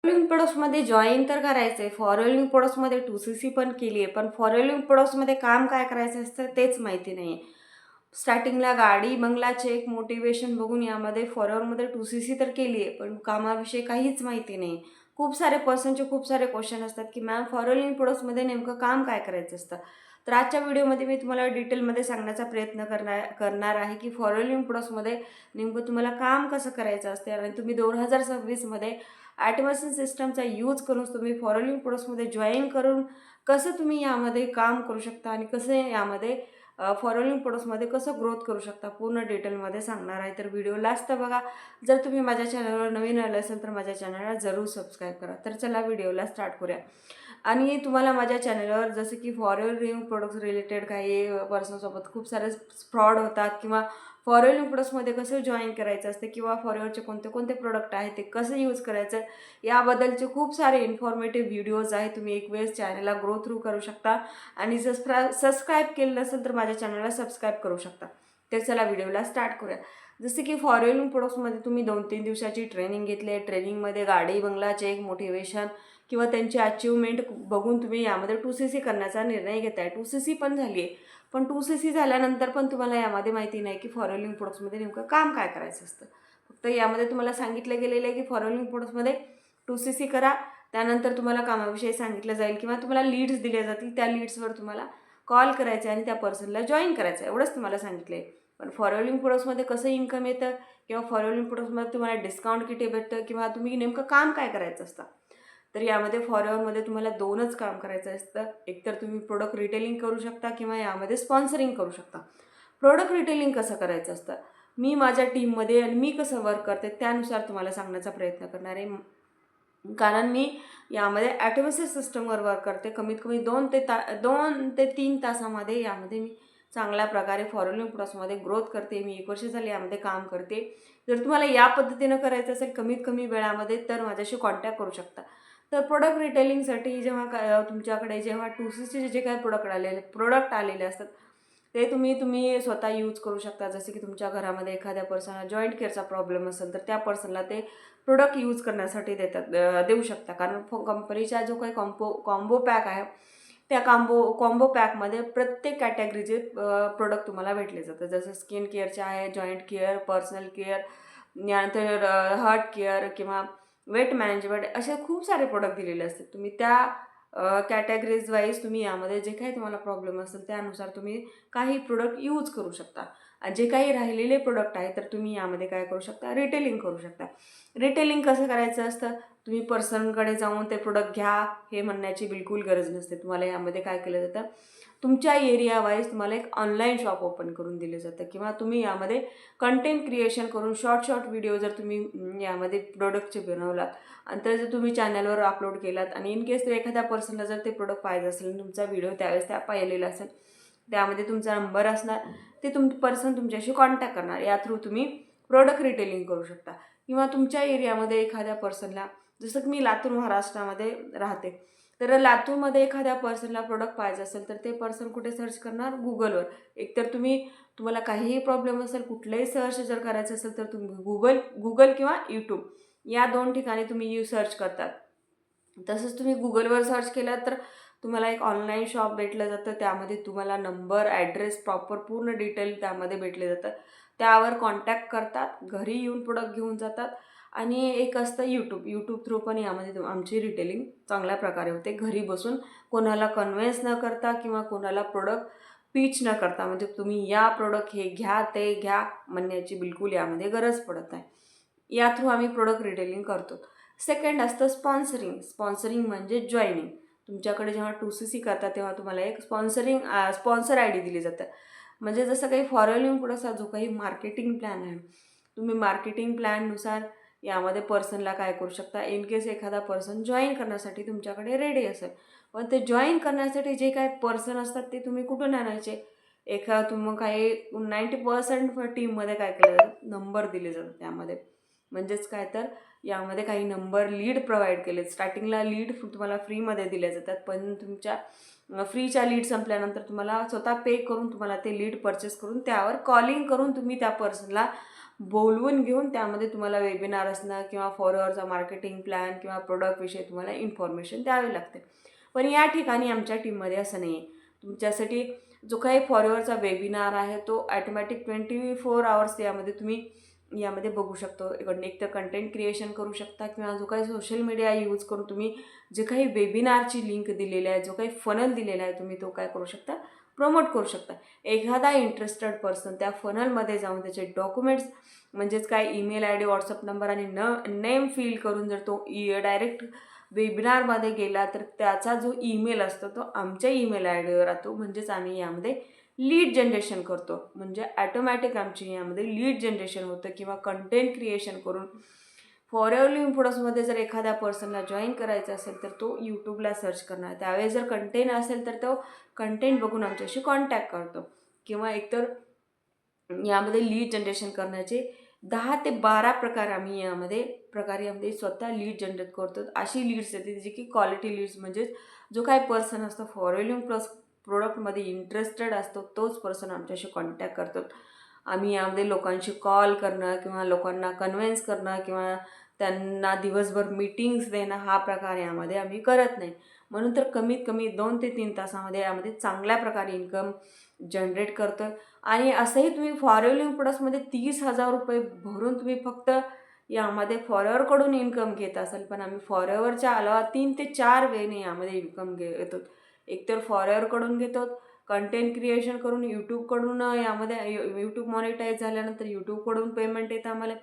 Following प्रोडक्ट्समध्ये join तर करायचं आहे. फॉलोइंग प्रोडक्ट्समध्ये 2CC पण केली आहे. पण फॉलोइंग प्रोडक्ट्समध्ये काम काय करायचं असतं तेच माहिती नाही आहे. स्टार्टिंगला गाडी, बंगला, चेक, मोटिवेशन बघून यामध्ये फॉलोअरमध्ये 2CC तर केली आहे. पण कामाविषयी काहीच माहिती नाही. खूप सारे पर्सनचे खूप सारे क्वेश्चन असतात की मॅम फॉलोइंग प्रोडक्ट्समध्ये नेमकं काम काय करायचं असतं. तर आजच्या व्हिडिओमध्ये मी तुम्हाला डिटेलमध्ये सांगण्याचा प्रयत्न करणार आहे की फॉलोइंग प्रोडक्ट्समध्ये नेमकं तुम्हाला काम कसं करायचं असते आणि तुम्ही 2026मध्ये ॲटोमेशन सिस्टमचा यूज करून तुम्ही फॉलोइंग प्रोडक्ट्समध्ये जॉईन करून कसं तुम्ही यामध्ये काम करू शकता आणि कसं यामध्ये फॉलोइंग प्रोडक्ट्समध्ये कसं ग्रोथ करू शकता पूर्ण डिटेलमध्ये सांगणार आहे. तर व्हिडिओ लास्ट बघा. जर तुम्ही माझ्या चॅनलवर नवीन आले असेल तर माझ्या चॅनलला जरूर सबस्क्राईब करा. तर चला व्हिडिओला स्टार्ट करूया. आणि तुम्हाला माझ्या चॅनलवर जसं की फॉलोइंग प्रोडक्ट्स रिलेटेड काही पर्सनसोबत खूप सारे फ्रॉड होतात किंवा फॉलोइंग प्रोडक्ट्समध्ये कसं जॉईन करायचं असतं किंवा फॉलोअरचे कोणते कोणते प्रोडक्ट आहेत ते कसं यूज करायचं याबद्दलचे खूप सारे इन्फॉर्मेटिव्ह व्हिडिओज आहेत. तुम्ही एक वेळेस चॅनलला ग्रो थ्रू करू शकता आणि सबस्क्राईब केलं नसेल तर माझ्या चॅनलला सबस्क्राईब करू शकता. तर चला व्हिडिओला स्टार्ट करूया. जसे की फॉलोइंग प्रोडक्ट्समध्ये तुम्ही 2-3 दिवसाची ट्रेनिंग घेतली आहे. ट्रेनिंगमध्ये गाडी, बंगला, चेक, मोटिवेशन किंवा त्यांची अचिव्हमेंट बघून तुम्ही यामध्ये 2CC करण्याचा निर्णय घेताय. 2CC पण झाली आहे. पण 2CC झाल्यानंतर पण तुम्हाला यामध्ये माहिती नाही की फॉलोइंग प्रोडक्ट्समध्ये नेमकं काम काय करायचं असतं. फक्त यामध्ये तुम्हाला सांगितलं गेलेलं आहे की फॉलोइंग प्रोडक्ट्समध्ये 2CC करा. त्यानंतर तुम्हाला कामाविषयी सांगितलं जाईल किंवा तुम्हाला लीड्स दिल्या जातील. त्या लीड्सवर तुम्हाला कॉल करायचे आणि त्या पर्सनला जॉईन करायचं एवढंच तुम्हाला सांगितलं आहे. पण फॉलोइंग प्रोडक्ट्समध्ये कसं इन्कम येतं किंवा फॉलोइंग प्रोडक्ट्समध्ये तुम्हाला डिस्काउंट किती भेटतं किंवा तुम्ही नेमकं काम काय करायचं असतं. तर यामध्ये फॉलोअरमध्ये तुम्हाला 2च काम करायचं असतं. एकतर तुम्ही प्रोडक्ट रिटेलिंग करू शकता किंवा यामध्ये स्पॉन्सरिंग करू शकता. प्रोडक्ट रिटेलिंग कसं करायचं असतं मी माझ्या टीममध्ये आणि मी कसं वर्क करते त्यानुसार तुम्हाला सांगण्याचा प्रयत्न करणार आहे. कारण मी यामध्ये ॲटोमेशन सिस्टमवर वर्क करते. कमीत कमी 2 ते 3 तासामध्ये यामध्ये मी चांगल्या प्रकारे फॉलोइंग प्रोडक्ट्समध्ये ग्रोथ करते. मी 1 वर्ष झाले यामध्ये काम करते. जर तुम्हाला या पद्धतीनं करायचं असेल कमीत कमी वेळामध्ये तर माझ्याशी कॉन्टॅक्ट करू शकता. तर प्रोडक्ट रिटेलिंगसाठी जेव्हा तुमच्याकडे जेव्हा 2CCचे जे काही प्रोडक्ट आलेले असतात ते तुम्ही स्वतः यूज करू शकता. जसे की तुमच्या घरामध्ये एखाद्या पर्सनला जॉईंट केअरचा प्रॉब्लेम असेल तर त्या पर्सनला ते प्रोडक्ट यूज करण्यासाठी देऊ शकता. कारण कंपनीचा जो काही कॉम्बो पॅक आहे त्या कॉम्बो पॅकमध्ये प्रत्येक कॅटेगरीचे प्रोडक्ट तुम्हाला भेटले जातात. जसं स्किन केअरचे आहे, जॉईंट केअर, पर्सनल केअर, यानंतर हार्ट केअर किंवा वेट मॅनेजमेंट असे खूप सारे प्रोडक्ट दिलेले असतात. तुम्ही त्या कॅटेगरीज वाईज तुम्ही यामध्ये जे काही तुम्हाला प्रॉब्लेम असेल त्यानुसार तुम्ही काही प्रोडक्ट यूज करू शकता. आणि जे काही राहिलेले प्रोडक्ट आहे तर तुम्ही यामध्ये काय करू शकता रिटेलिंग करू शकता. रिटेलिंग कसं करायचं असतं तुम्ही पर्सनकडे जाऊन ते प्रोडक्ट घ्या हे म्हणण्याची बिलकुल गरज नसते. तुम्हाला यामध्ये काय केलं जातं तुमच्या एरिया वाईज तुम्हाला एक ऑनलाईन शॉप ओपन करून दिलं जातं किंवा तुम्ही यामध्ये कंटेंट क्रिएशन करून शॉर्ट व्हिडिओ जर तुम्ही यामध्ये प्रोडक्टचे बनवलात आणि तर जर तुम्ही चॅनलवर अपलोड केलात आणि इन केस एखाद्या पर्सनला जर ते प्रोडक्ट पाहिजे असेल तुमचा व्हिडिओ त्यावेळेस त्या पाहिलेला असेल त्यामध्ये तुमचा नंबर असणार ते पर्सन तुमच्याशी कॉन्टॅक्ट करणार. या थ्रू तुम्ही प्रोडक्ट रिटेलिंग करू शकता. किंवा तुमच्या एरियामध्ये एखाद्या पर्सनला जसं की मी लातूर महाराष्ट्रामध्ये राहते तर लातूरमध्ये एखाद्या पर्सनला प्रोडक्ट पाहिजे असेल तर ते पर्सन कुठे सर्च करणार गुगलवर. एकतर तुम्हाला काहीही प्रॉब्लेम असेल कुठलंही सर्च जर करायचं असेल तर तुम्ही गुगल किंवा यूट्यूब या 2 ठिकाणी तुम्ही सर्च करतात. तसंच तुम्ही गुगलवर सर्च केलात तर तुम्हाला एक ऑनलाईन शॉप भेटलं जातं. त्यामध्ये तुम्हाला नंबर ॲड्रेस प्रॉपर पूर्ण डिटेल त्यामध्ये भेटले जातात. त्यावर कॉन्टॅक्ट करतात घरी येऊन प्रोडक्ट घेऊन जातात. आणि एक असतं यूट्यूब थ्रू पण यामध्ये आमची रिटेलिंग चांगल्या प्रकारे होते. घरी बसून कोणाला कन्व्हिन्स न करता किंवा कोणाला प्रोडक्ट पिच न करता म्हणजे तुम्ही या प्रोडक्ट हे घ्या ते घ्या म्हणण्याची बिलकुल यामध्ये गरज पडत नाही. या थ्रू आम्ही प्रोडक्ट रिटेलिंग करतो. सेकंड असतं स्पॉन्सरिंग म्हणजे जॉईनिंग. तुमच्याकडे जेव्हा 2CC करता तेव्हा तुम्हाला एक स्पॉन्सर ID दिली जातं. म्हणजे जसं काही फॉलोइंग प्रोडक्टचा जो काही मार्केटिंग प्लॅन आहे तुम्ही मार्केटिंग प्लॅननुसार यामध्ये पर्सनला काय करू शकता. इन केस एखादा पर्सन जॉईन करण्यासाठी तुमच्याकडे रेडी असेल पण ते जॉईन करण्यासाठी जे काही पर्सन असतात ते तुम्ही कुठून आणायचे. तुम्ही काही 90% टीममध्ये काय केलं जातं नंबर दिले जातात त्यामध्ये. म्हणजेच काय तर यामध्ये काही नंबर लीड प्रोव्हाइड केले. स्टार्टिंगला लीड तुम्हाला फ्रीमध्ये दिल्या जातात पण तुमच्या फ्रीच्या लीड संपल्यानंतर तुम्हाला स्वतः पे करून तुम्हाला ते लीड परचेस करून त्यावर कॉलिंग करून तुम्ही त्या पर्सनला बोलवून घेऊन त्यामध्ये तुम्हाला वेबिनार असणं किंवा फॉलोअरचा मार्केटिंग प्लॅन किंवा प्रोडक्टविषयी तुम्हाला इन्फॉर्मेशन द्यावी लागते. पण या ठिकाणी आमच्या टीममध्ये असं नाही आहे. तुमच्यासाठी जो काही फॉलोअरचा वेबिनार आहे तो ॲटोमॅटिक 24 आवर्स यामध्ये तुम्ही यामध्ये बघू शकतो. इकडनं एक तर कंटेंट क्रिएशन करू शकता किंवा जो काही सोशल मीडिया यूज करून तुम्ही जे काही वेबिनारची लिंक दिलेली आहे, जो काही फनल दिलेला आहे, तुम्ही तो काय करू शकता, प्रमोट करू शकता. एखादा इंटरेस्टेड पर्सन त्या फनलमध्ये जाऊन त्याचे डॉक्युमेंट्स म्हणजेच काय email I D, WhatsApp number आणि नेम फिल करून जर तो डायरेक्ट वेबिनारमध्ये गेला तर त्याचा जो ईमेल असतो तो आमच्या ईमेल आय डीवर राहतो. म्हणजेच आम्ही यामध्ये लीड जनरेशन करतो. म्हणजे ॲटोमॅटिक आमची यामध्ये लीड जनरेशन होतं किंवा कंटेंट क्रिएशन करून फॉर एव्हर लिव्हिंग प्रोडक्ट्समध्ये जर एखाद्या पर्सनला जॉईन करायचं असेल तर तो यूट्यूबला सर्च करणार. त्यावेळेस जर कंटेंट असेल तर तो कंटेंट बघून आमच्याशी कॉन्टॅक्ट करतो किंवा एकतर यामध्ये लीड जनरेशन करण्याचे 10 ते 12 प्रकारे यामध्ये स्वतः लीड जनरेट करतो. अशी लीड्स येते जी की क्वालिटी लीड्स, म्हणजेच जो काही पर्सन असतो फॉर एव्हर लिव्हिंग प्रोडक्टमध्ये इंटरेस्टेड असतो तोच पर्सन आमच्याशी कॉन्टॅक्ट करतो. आम्ही यामध्ये लोकांशी कॉल करणं किंवा लोकांना कन्व्हिन्स करणं किंवा त्यांना दिवसभर मीटिंग्स देणं हा प्रकार यामध्ये आम्ही करत नाही. म्हणून तर कमीत कमी 2 ते 3 तासामध्ये यामध्ये चांगल्या प्रकारे इन्कम जनरेट करतो आहे. आणि असंही तुम्ही फॉर एव्हर लिव्हिंग प्रोडक्ट्समध्ये 30,000 रुपये भरून तुम्ही फक्त यामध्ये फॉलोअरकडून इन्कम घेत असाल, पण आम्ही फॉलोअरच्या अलावा 3 ते 4 वेने यामध्ये इन्कम घेतो. एकतर फॉलोअरकडून घेतो, कंटेंट क्रिएशन करून यूट्यूबकडून यामध्ये यूट्यूब मॉनिटाईज झाल्यानंतर यूट्यूबकडून पेमेंट येतं आम्हाला.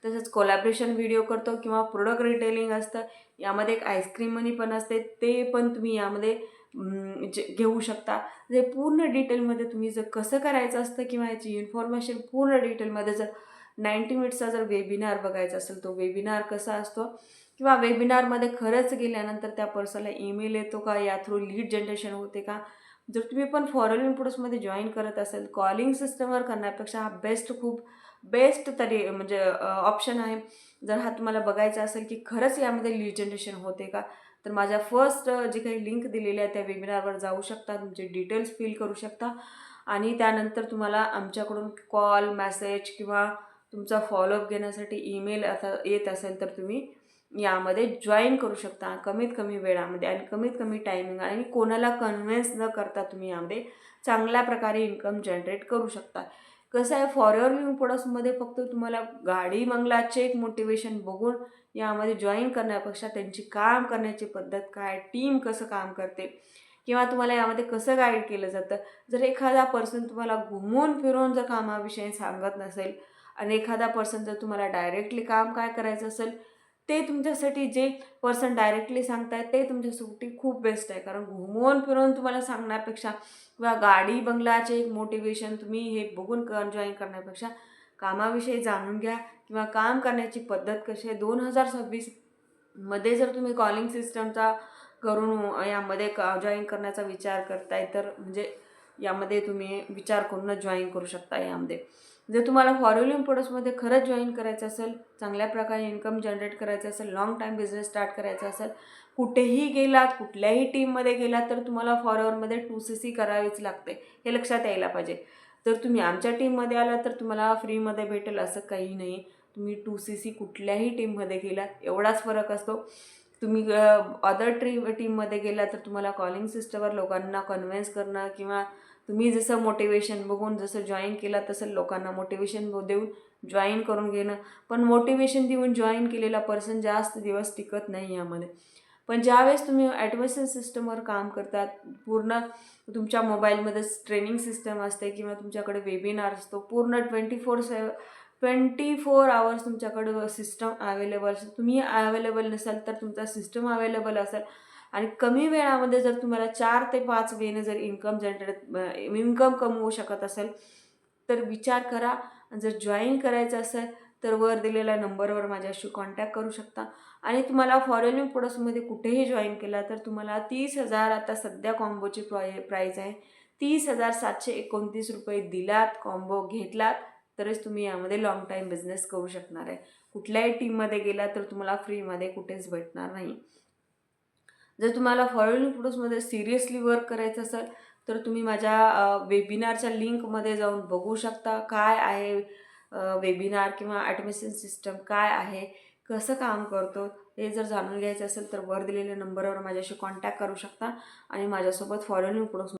तसंच कोलॅबरेशन व्हिडिओ करतो किंवा प्रोडक्ट रिटेलिंग असतं. यामध्ये एक आईस्क्रीम मनी पण असते, ते पण तुम्ही यामध्ये घेऊ शकता. जे पूर्ण डिटेलमध्ये तुम्ही जर कसं करायचं असतं किंवा याची इन्फॉर्मेशन पूर्ण डिटेलमध्ये जर 90 मिनिट्सचा जर वेबिनार बघायचा असेल, तो वेबिनार कसा असतो किंवा वेबिनारमध्ये खरंच गेल्यानंतर त्या पर्सनला ईमेल येतो का, या थ्रू लीड जनरेशन होते का. जर तुम्ही पण फॉर एव्हर लिव्हिंग प्रोडक्ट्समध्ये जॉईन करत असेल, कॉलिंग सिस्टमवर करण्यापेक्षा हा खूप बेस्ट तरी म्हणजे ऑप्शन आहे. जर हा तुम्हाला बघायचा असेल की खरंच यामध्ये लीड जनरेशन होते का, तर माझ्या फर्स्ट जी काही लिंक दिलेली आहे त्या वेबिनारवर जाऊ शकता, तुमचे डिटेल्स फिल करू शकता आणि त्यानंतर तुम्हाला आमच्याकडून कॉल, मेसेज किंवा तुमचा फॉलोअप घेण्यासाठी ईमेल आता येत असेल तर तुम्ही यामध्ये जॉईन करू शकता कमीत कमी वेळामध्ये आणि कमीत कमी टायमिंग आणि कोणाला कन्व्हिन्स न करता तुम्ही यामध्ये चांगल्या प्रकारे इन्कम जनरेट करू शकता. कसं आहे, फॉर एव्हर लिव्हिंग प्रोडक्ट्समध्ये फक्त तुम्हाला गाडी, बंगला, चेक, मोटिवेशन बघून यामध्ये जॉईन करण्यापेक्षा त्यांची काम करण्याची पद्धत काय, टीम कसं काम करते किंवा तुम्हाला यामध्ये कसं गाईड केलं जातं. जर एखादा पर्सन तुम्हाला घुमून फिरून जर कामाविषयी सांगत नसेल आणि एखादा पर्सन जर तुम्हाला डायरेक्टली काम काय करायचं असेल, ते तुमच्यासाठी जे पर्सन डायरेक्टली सांगतायत ते तुमच्यासाठी खूप बेस्ट आहे. कारण घुमवून फिरून तुम्हाला सांगण्यापेक्षा किंवा गाडी, बंगलाचे एक मोटिवेशन तुम्ही हे बघून जॉईन करण्यापेक्षा कामाविषयी जाणून घ्या किंवा काम करण्याची पद्धत कशी आहे. 2026 मध्ये जर तुम्ही कॉलिंग सिस्टमचा करून यामध्ये जॉईन करण्याचा विचार करताय तर म्हणजे यामध्ये तुम्ही विचार करूनच जॉईन करू शकता यामध्ये. जर तुम्हाला फॉर एव्हर लिव्हिंग प्रोडक्ट्समध्ये खरंच जॉईन करायचं असेल, चांगल्या प्रकारे इन्कम जनरेट करायचं असेल, लाँग टाईम बिझनेस स्टार्ट करायचा असेल, कुठेही गेलात, कुठल्याही टीममध्ये गेलात तर तुम्हाला फॉर एव्हरमध्ये 2CC करावीच लागते, हे लक्षात यायला पाहिजे. जर तुम्ही आमच्या टीममध्ये आलात तर तुम्हाला फ्रीमध्ये भेटेल असं काही नाही. तुम्ही 2CC कुठल्याही टीममध्ये गेलात एवढाच फरक असतो. तुम्ही अदर टीममध्ये गेलात तर तुम्हाला कॉलिंग सिस्टमवर लोकांना कन्व्हिन्स करणं किंवा तुम्ही जसं मोटिवेशन बघून जसं जॉईन केला तसं लोकांना मोटिवेशन देऊन जॉईन करून घेणं. पण मोटिवेशन देऊन जॉईन केलेला पर्सन जास्त दिवस टिकत नाही यामध्ये. पण ज्यावेळेस तुम्ही ॲडमिशन सिस्टमवर काम करतात, पूर्ण तुमच्या मोबाईलमध्येच ट्रेनिंग सिस्टम असते किंवा तुमच्याकडे वेबिनार असतो, पूर्ण 24 आवर्स तुमच्याकडं सिस्टम अवेलेबल असेल. तुम्ही अवेलेबल नसाल तर तुमचा सिस्टम अवेलेबल असेल आणि कमी वेळामध्ये जर तुम्हाला 4 ते 5 वेने जर इन्कम कमवू शकत असेल तर विचार करा. जर जॉईन करायचं असेल तर वर दिलेल्या नंबरवर माझ्याशी कॉन्टॅक्ट करू शकता आणि तुम्हाला फॉर एव्हर लिव्हिंग प्रोडक्ट्समध्ये कुठेही जॉईन केला तर तुम्हाला 30,000 आता सध्या कॉम्बोची प्राईज आहे. 30,729 रुपये दिलात, कॉम्बो घेतलात तरच तुम्ही यामध्ये लाँग टाईम बिझनेस करू शकणार आहे. कुठल्याही टीममध्ये गेला तर तुम्हाला फ्रीमध्ये कुठेच भेटणार नाही. जर तुम्हाला फॉर एव्हर लिव्हिंग प्रोडक्ट्समध्ये सिरियसली वर्क करायचं असेल तर तुम्ही माझ्या वेबिनारच्या लिंकमध्ये जाऊन बघू शकता काय आहे. वेबिनार किंवा ॲटोमेशन सिस्टम काय आहे, कसं काम करतो हे जर जाणून घ्यायचं असेल तर वर दिलेल्या नंबरवर माझ्याशी कॉन्टॅक्ट करू शकता आणि माझ्यासोबत फॉरेनर प्रोडक्ट्स